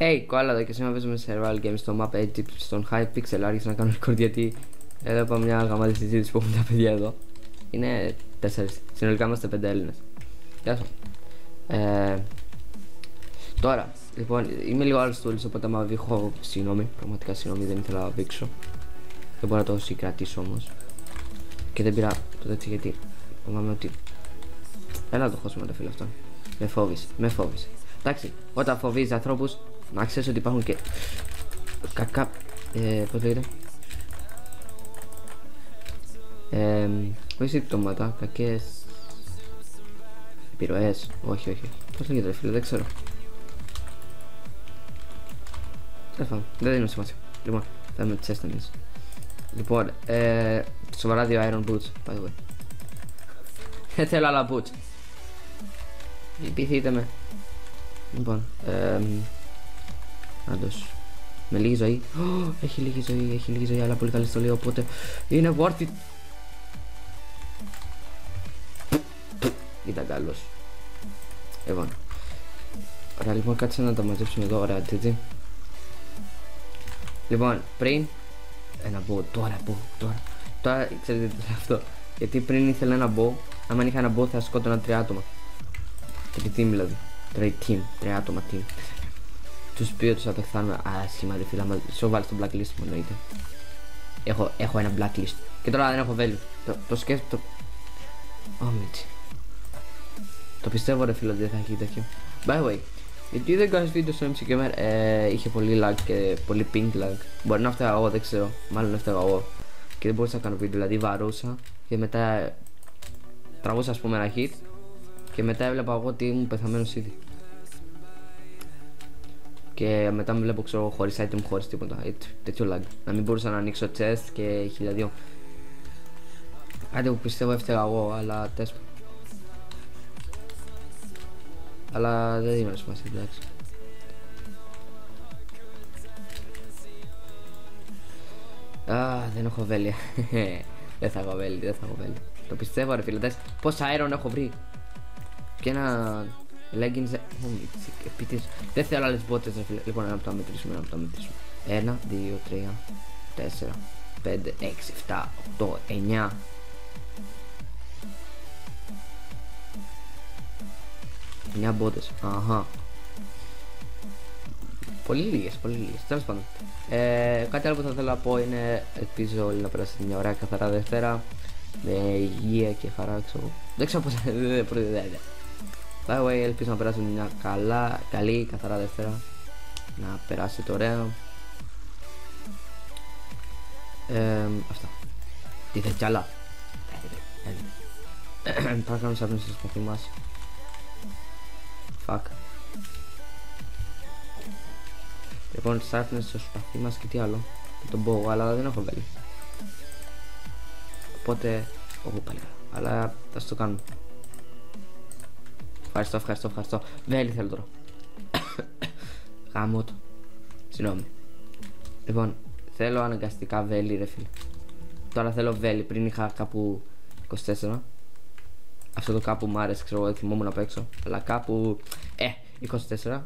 Hey, κόλλα εδώ και σήμερα παίζουμε σε survival games στο Map Egypt στον Hypixel. Άρχισα να κάνω record γιατί έβλεπα μια γαμάτη συζήτηση που έχουν τα παιδιά εδώ. Είναι 4, συνολικά είμαστε 5 Έλληνες. Γεια σου. Τώρα, λοιπόν, είμαι λίγο άλλος τούλης, οπότε άμα βήχω, συγγνώμη, πραγματικά συγγνώμη, δεν ήθελα να βήξω. Δεν μπορώ να το συγκρατήσω όμως. Και δεν πήρα το τέτοιο γιατί φοβάμαι ότι... Έλα να το χώσουμε το φίλο αυτό. Με φόβησε. Εντάξει, όταν φοβίζεις ανθρώπους, να ξέρεις ότι υπάρχουν και κακά... πώς λέγεται? Όχι συμπτώματα, κακές επιρροές. Όχι. Πώς λέγεται ρε φίλε, δεν ξέρω. Δεν δίνω σημασία. Λοιπόν, θα είμαι τις έστενες. Λοιπόν, σοβαρά 2 iron boots, by the way. Δεν θέλω άλλα boots. Λυπηθείτε με. Λοιπόν, άντως. Με λίγη ζωή. Έχει λίγη ζωή, αλλά πολύ καλή στολή, οπότε είναι worth it. Ήταν καλός. Λοιπόν. Ωραία, λοιπόν, κάτσε να τα μαζέψουμε εδώ, ωραία, έτσι. Λοιπόν, πριν ένα bow, τώρα ξέρετε τι είναι αυτό. Γιατί πριν ήθελα ένα bow, άμα είχα ένα bow θα σκότωνα 3 άτομα. 3 team δηλαδή. 3 άτομα team. Τους πει ότι θα πεθάνουμε άσχημα ρε φίλα, σου βάλει στο blacklist μου εννοείται. Έχω ένα blacklist. Και τώρα δεν έχω value. Το σκέφτομαι. Μίτσι. Το πιστεύω ρε φίλο ότι δεν θα έχει τέτοιο. By the way, γιατί δεν κάνεις βίντεο στο MC Gamer, είχε πολύ lag και πολύ ping lag. Μπορεί να φταίω εγώ, δεν ξέρω. Μάλλον φταίω εγώ. Και δεν μπορούσα να κάνω βίντεο, δηλαδή βαρούσα. Και μετά τραβούσα ας πούμε ένα hit. Και μετά έβλεπα εγώ ότι ήμουν πεθαμένος ήδη. Και μετά με βλέπω ξέρω χωρίς item, χωρίς τίποτα. Τέτοιο lag. Να μην μπορούσα να ανοίξω chest και 1002. Κάτι που πιστεύω έφταιγα εγώ, αλλά τέσπα. Αλλά δεν δίνω σημασία, εντάξει. Δεν έχω βέλη. Δεν θα έχω βέλη. Το πιστεύω ρε φίλε, πόσα iron έχω βρει. Και ένα leggings. Επιτύχει. Δεν θέλω άλλες μπότες ρε φίλε. Λοιπόν, να το μετρήσουμε. 1, 2, 3, 4, 5, 6, 7, 8, 9. Μια μπότες. Αχα. Πολύ λίγες. Τέλος πάντων. Κάτι άλλο που θα θέλω να πω είναι ελπίζω όλοι να περάσετε μια ωραία καθαρά Δευτέρα. Με υγεία και χαρά, ξέρω. Δεν ξέρω πώς. By the way, ελπίζω να περάσετε μια καλή καθαρά Δευτέρα. Να περάσετε ωραία. Αυτά. Τι θες κι άλλα? Τώρα κάνουμε σάπνες στο σπαθί μας. Fuck. Λοιπόν, σάρπνες στο σπαθί μας και τι άλλο. Και τον bow, αλλά δεν έχω βέλη. Οπότε, όχι πάλι. Αλλά θα το κάνουμε. Ευχαριστώ. Βέλη θέλω τώρα. Γάμο το. Συγγνώμη. Λοιπόν, θέλω αναγκαστικά βέλη ρε φίλε. Τώρα θέλω βέλη. Πριν είχα κάπου 24. Αυτό το κάπου μου άρεσε, ξέρω, θυμόμουν να παίξω. Αλλά κάπου 24.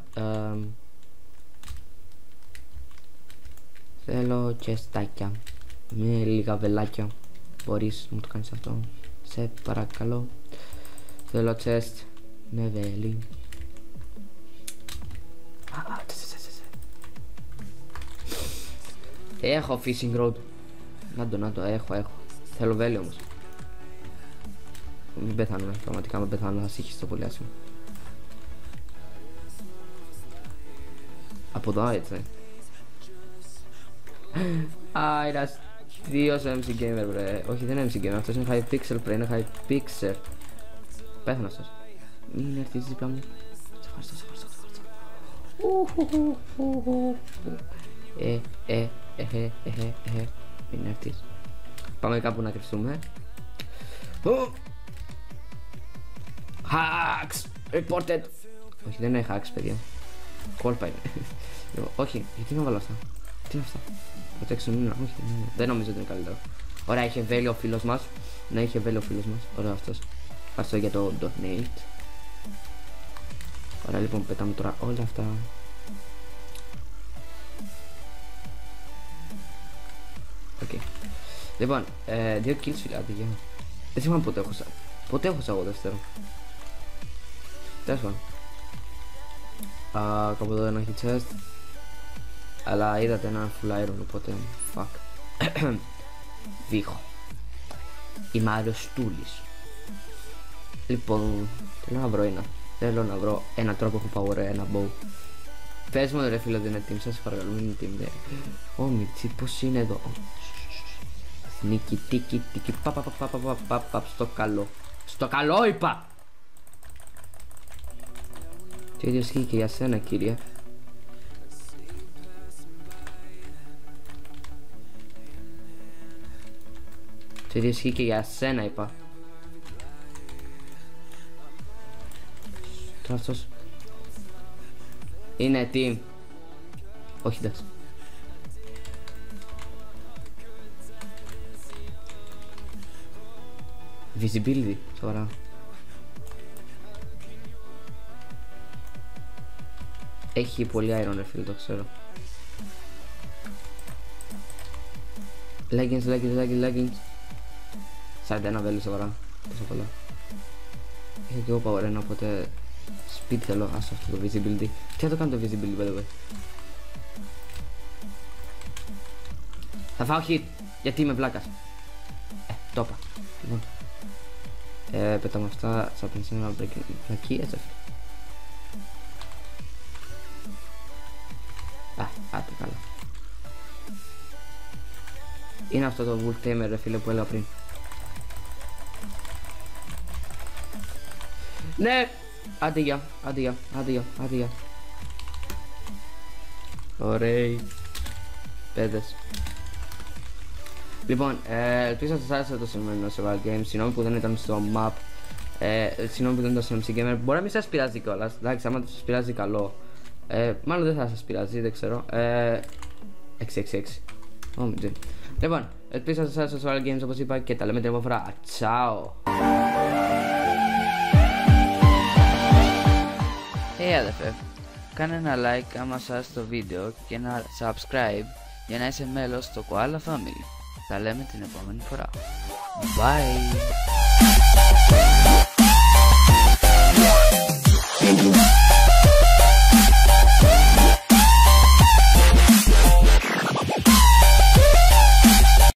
Θέλω τσεστάκια με λίγα βελάκια. Μπορείς να μου το κάνεις αυτό, σε παρακαλώ. Θέλω chest με βέλη. Έχω fishing rod. Να το έχω. Θέλω βέλη όμως. Μην πεθάνω, πραγματικά με πεθάνω θα σύγχυσε το πολύ άσχημα. Από εδώ έτσι. Είναι αστείος MC Gamer βρε. Όχι δεν είναι MC Gamer, αυτός είναι Hypixel βρε, είναι Hypixel. Πέθανα αυτός. Μην έρθεις δίπλα μου. Σε ευχαριστώ. Μην έρθεις. Πάμε κάπου να κρυφτούμε. Hacks! Reported! Όχι, δεν είναι hacks, παιδιά. Κόλπα είναι. Όχι, γιατί να βάλω αυτά. Τι είναι αυτά. Protection είναι, όχι. Δεν νομίζω ότι είναι καλύτερο. Ωραία, είχε βέλη ο φίλος μας. Ναι, είχε βέλη ο φίλος μας. Ωραία αυτός. Ευχαριστώ για το donate. Ωραία, λοιπόν, πετάμε τώρα όλα αυτά. Λοιπόν, 2 kills φιλάτε, γεια. Δεν θυμάμαι ποτέ έχω εγώ δεύτερο. Τέλος πάντων. Κάπου εδώ δεν έχει chest. Αλλά είδατε ένα full iron, οπότε fuck. Βήχω. Είμαι αρρωστούλης. Λοιπόν, θέλω να βρω ένα τρόπο που πάω ωραία, ένα bow. Πες μου ρε φίλε, δεν είναι team, σας παρακαλώ, μην είναι team. Ω Μιτσί, πως είναι εδώ. Νίκη, τίκη, παπ, στο καλό. Στο καλό είπα! Το ίδιο ισχύει και για σένα, κύριε. Το ίδιο ισχύει και για σένα, είπα. Τώρα αυτός είναι team. Όχι, εντάξει. Visibility, σοβαρά. Έχει πολύ iron, ρε φίλε, το ξέρω. Leggings. 41 βέλη, σοβαρά. Τόσο πολλά. Είχα και εγώ power 1, οπότε σπίτι θέλω, ας αυτό το visibility. Τι θα το κάνω το visibility, by the way. Θα φάω hit, γιατί είμαι βλάκας. Το είπα. Λοιπόν. Πετάμε αυτά, θα πενσίνω ένα break βλακίες, έφυγε. Άτε καλά. Είναι αυτό το Wolf Tamer, ρε φίλε, που έλεγα πριν. Ναι! Άντε γεια. Ωραίοι παιδες. Λοιπόν, ελπίζω σας άρεσε το σημερινό survival game. Συγγνώμη που δεν ήταν στο map. Συγγνώμη που δεν ήταν στο MC Gamer. Μπορεί να μην σας πειράζει κιόλας. Εντάξει, άμα σας πειράζει καλό. Μάλλον δεν θα σας πειράζει, δεν ξέρω. 666. Λοιπόν, ελπίζω σας άρεσε το survival games όπως είπα και τα λέμε την επόμενη φορά. Ciao. Hey αδερφέ, κάνε ένα like άμα σου άρεσε το βίντεο και ένα subscribe για να είσαι μέλος στο Koala Family. Τα λέμε την επόμενη φορά. Bye!